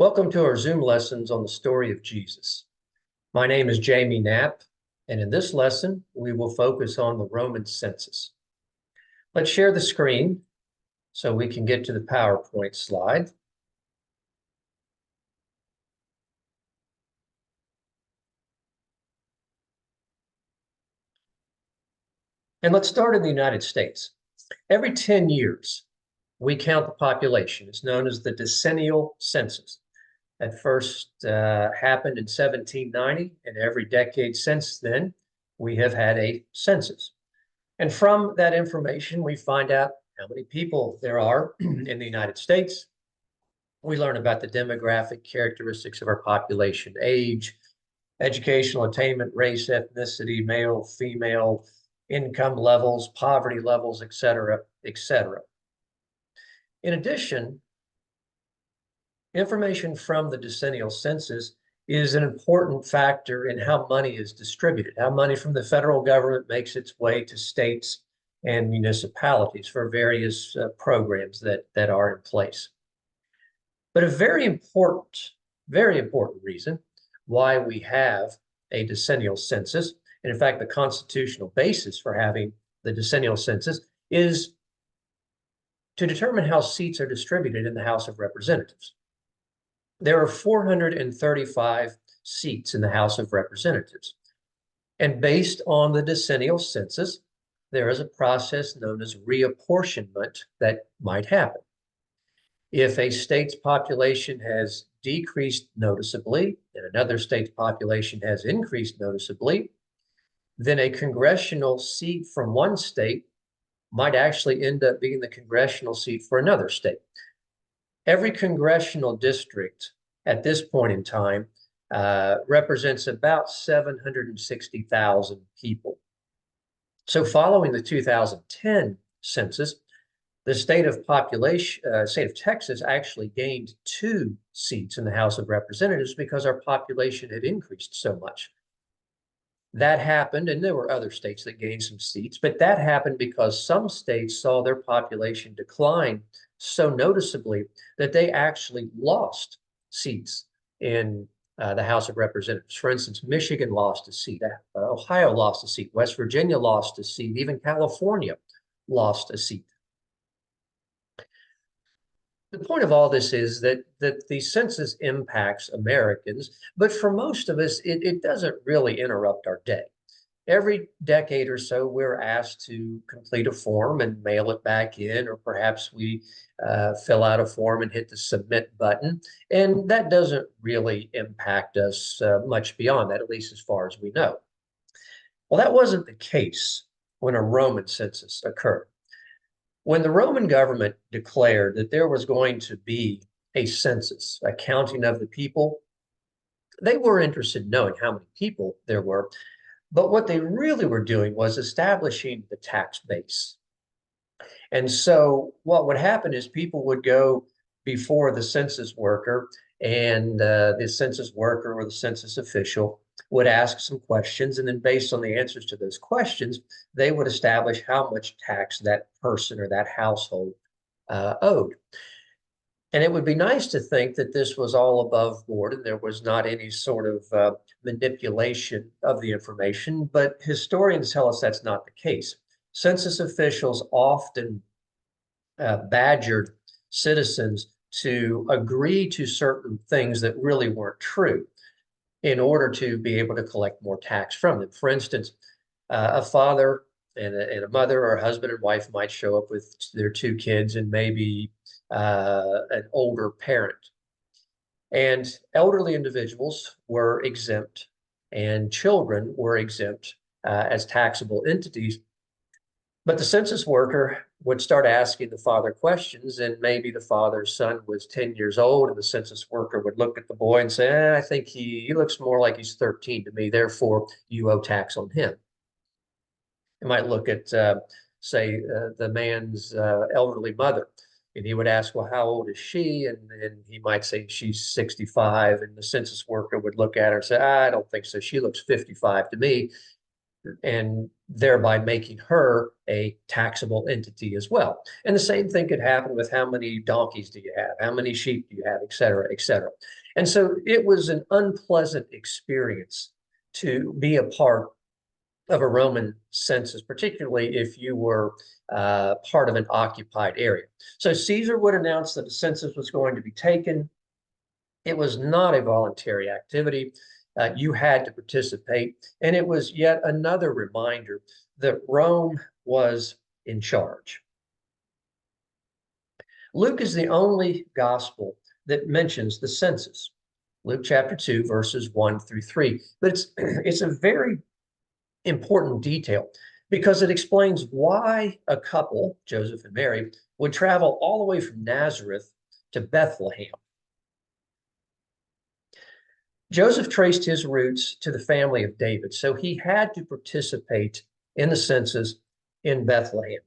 Welcome to our Zoom lessons on the story of Jesus. My name is Jamie Knapp, and in this lesson, we will focus on the Roman census. Let's share the screen so we can get to the PowerPoint slide. And let's start in the United States. Every 10 years, we count the population. It's known as the decennial census. That first happened in 1790, and every decade since then, we have had a census. And from that information, we find out how many people there are in the United States. We learn about the demographic characteristics of our population: age, educational attainment, race, ethnicity, male, female, income levels, poverty levels, et cetera, et cetera. In addition, information from the decennial census is an important factor in how money is distributed, how money from the federal government makes its way to states and municipalities for various programs that are in place. But a very important reason why we have a decennial census, and in fact, the constitutional basis for having the decennial census, is to determine how seats are distributed in the House of Representatives. There are 435 seats in the House of Representatives. And based on the decennial census, there is a process known as reapportionment that might happen. If a state's population has decreased noticeably and another state's population has increased noticeably, then a congressional seat from one state might actually end up being the congressional seat for another state. Every congressional district at this point in time represents about 760,000 people. So following the 2010 census, the state of Texas actually gained 2 seats in the House of Representatives because our population had increased so much. That happened, and there were other states that gained some seats, but that happened because some states saw their population decline so noticeably that they actually lost seats in the House of Representatives. For instance, Michigan lost a seat, Ohio lost a seat, West Virginia lost a seat, even California lost a seat. The point of all this is that the census impacts Americans, but for most of us, it doesn't really interrupt our day. Every decade or so, we're asked to complete a form and mail it back in, or perhaps we fill out a form and hit the submit button. And that doesn't really impact us much beyond that, at least as far as we know. Well, that wasn't the case when a Roman census occurred. When the Roman government declared that there was going to be a census, a counting of the people, they were interested in knowing how many people there were. But what they really were doing was establishing the tax base. And so what would happen is people would go before the census worker, and the census worker or the census official would ask some questions. And then based on the answers to those questions, they would establish how much tax that person or that household owed. And it would be nice to think that this was all above board and there was not any sort of manipulation of the information, but historians tell us that's not the case. Census officials often badgered citizens to agree to certain things that really weren't true in order to be able to collect more tax from them. For instance, a father and a mother or a husband and wife might show up with their 2 kids and maybe an older parent. And elderly individuals were exempt and children were exempt as taxable entities. But the census worker would start asking the father questions, and maybe the father's son was 10 years old, and the census worker would look at the boy and say, I think he looks more like he's 13 to me, therefore you owe tax on him. You might look at, say, the man's elderly mother, and he would ask, well, how old is she? And he might say she's 65, and the census worker would look at her and say, I don't think so. She looks 55 to me. and thereby making her a taxable entity as well. And the same thing could happen with how many donkeys do you have, how many sheep do you have, et cetera, et cetera. And so it was an unpleasant experience to be a part of a Roman census, particularly if you were part of an occupied area. So Caesar would announce that the census was going to be taken. It was not a voluntary activity. You had to participate. And it was yet another reminder that Rome was in charge. Luke is the only gospel that mentions the census. Luke chapter 2, verses 1 through 3. But it's a very important detail because it explains why a couple, Joseph and Mary, would travel all the way from Nazareth to Bethlehem. Joseph traced his roots to the family of David, so he had to participate in the census in Bethlehem.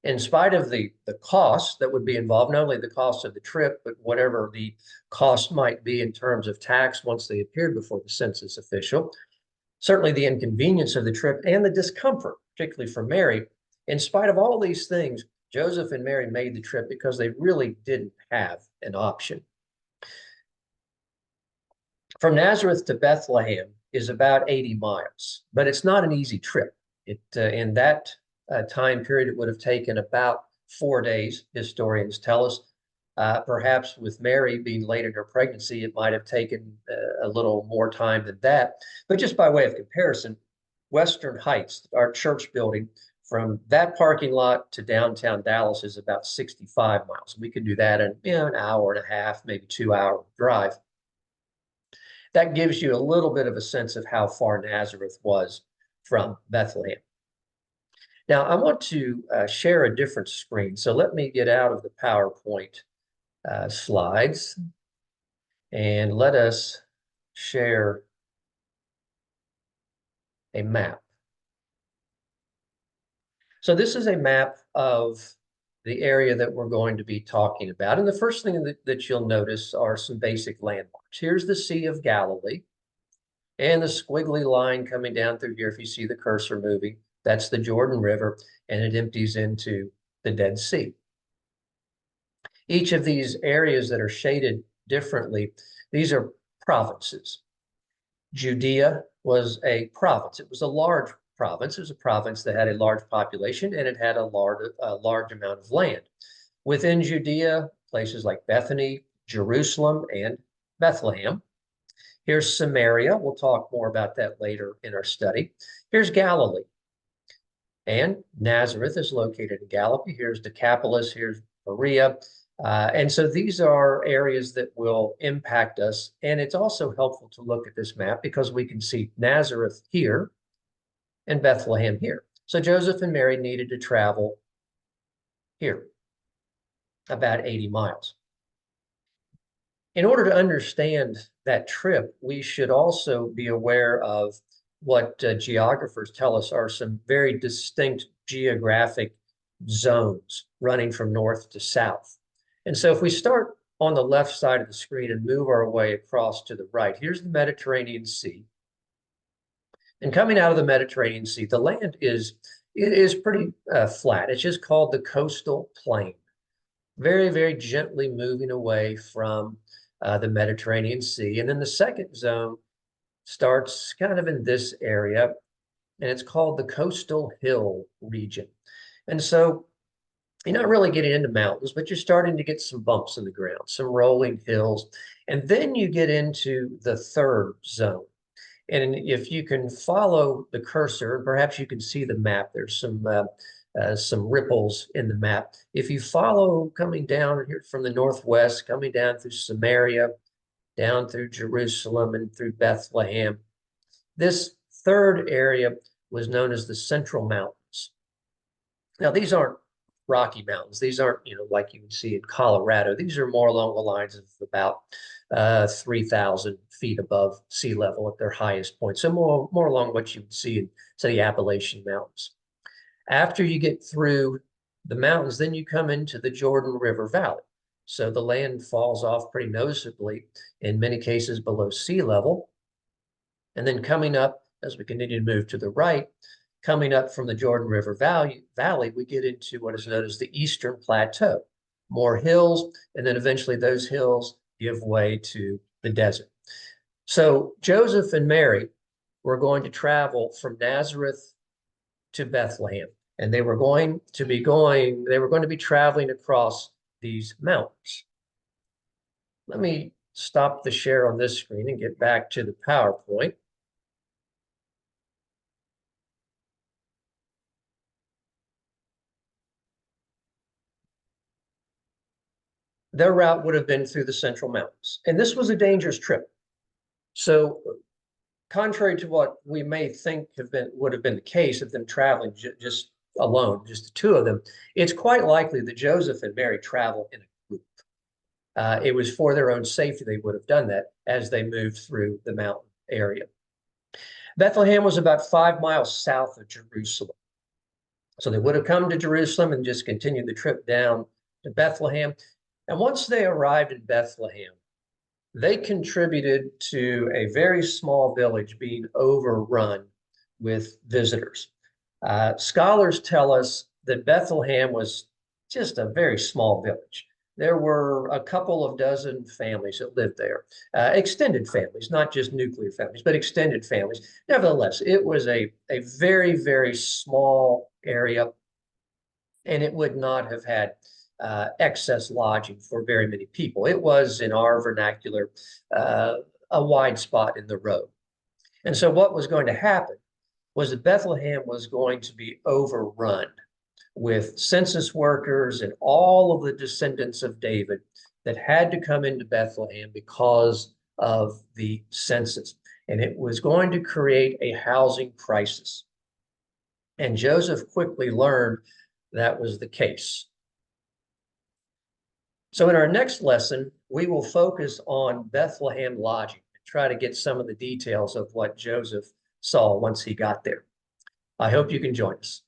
In spite of the cost that would be involved, not only the cost of the trip, but whatever the cost might be in terms of tax once they appeared before the census official, certainly the inconvenience of the trip and the discomfort, particularly for Mary, in spite of all these things, Joseph and Mary made the trip because they really didn't have an option. From Nazareth to Bethlehem is about 80 miles, but it's not an easy trip. In that time period, it would have taken about 4 days, historians tell us. Perhaps with Mary being late in her pregnancy, it might have taken a little more time than that. But just by way of comparison, Western Heights, our church building, from that parking lot to downtown Dallas is about 65 miles. We could do that in an hour and a half, maybe 2 hour drive. That gives you a little bit of a sense of how far Nazareth was from Bethlehem. Now, I want to share a different screen. So let me get out of the PowerPoint slides and let us share a map. So this is a map of the area that we're going to be talking about. And the first thing that you'll notice are some basic landmarks. Here's the Sea of Galilee and the squiggly line coming down through here. If you see the cursor moving, that's the Jordan River, and it empties into the Dead Sea. Each of these areas that are shaded differently, these are provinces. Judea was a province. It was a large province. It was a province that had a large population and it had a large amount of land. Within Judea, places like Bethany, Jerusalem, and Bethlehem. Here's Samaria. We'll talk more about that later in our study. Here's Galilee. And Nazareth is located in Galilee. Here's Decapolis. Here's Perea. And so these are areas that will impact us. And it's also helpful to look at this map because we can see Nazareth here and Bethlehem here. So Joseph and Mary needed to travel here, about 80 miles. In order to understand that trip, we should also be aware of what geographers tell us are some very distinct geographic zones running from north to south. And so if we start on the left side of the screen and move our way across to the right, here's the Mediterranean Sea. And coming out of the Mediterranean Sea, the land is pretty flat. It's just called the coastal plain. Very, very gently moving away from the Mediterranean Sea. And then the second zone starts kind of in this area, and it's called the coastal hill region. And so you're not really getting into mountains, but you're starting to get some bumps in the ground, some rolling hills. And then you get into the third zone. And if you can follow the cursor, perhaps you can see the map. There's some ripples in the map. If you follow coming down here from the northwest, coming down through Samaria, down through Jerusalem and through Bethlehem, this third area was known as the Central Mountains. Now, these aren't Rocky Mountains. These aren't, like you would see in Colorado. These are more along the lines of about 3,000 feet above sea level at their highest point. So more along what you would see in, say, the Appalachian Mountains. After you get through the mountains, then you come into the Jordan River Valley. So the land falls off pretty noticeably, in many cases below sea level. And then coming up As we continue to move to the right, coming up from the Jordan River Valley, we get into what is known as the Eastern Plateau. More hills, and then eventually those hills give way to the desert. So Joseph and Mary were going to travel from Nazareth to Bethlehem, and they were going to be traveling across these mountains. Let me stop the share on this screen and get back to the PowerPoint. Their route would have been through the Central Mountains, and this was a dangerous trip. So contrary to what we may think would have been the case of them traveling just alone, just the two of them, it's quite likely that Joseph and Mary traveled in a group. It was for their own safety they would have done that as they moved through the mountain area. Bethlehem was about 5 miles south of Jerusalem. So they would have come to Jerusalem and just continued the trip down to Bethlehem. And once they arrived in Bethlehem, they contributed to a very small village being overrun with visitors. Scholars tell us that Bethlehem was just a very small village. There were a couple of dozen families that lived there, extended families, not just nuclear families, but extended families. Nevertheless, it was a very, very small area, and it would not have had excess lodging for very many people. It was, in our vernacular, a wide spot in the road. And so what was going to happen was that Bethlehem was going to be overrun with census workers and all of the descendants of David that had to come into Bethlehem because of the census. And it was going to create a housing crisis. And Joseph quickly learned that was the case. So in our next lesson, we will focus on Bethlehem lodging and try to get some of the details of what Joseph saw once he got there. I hope you can join us.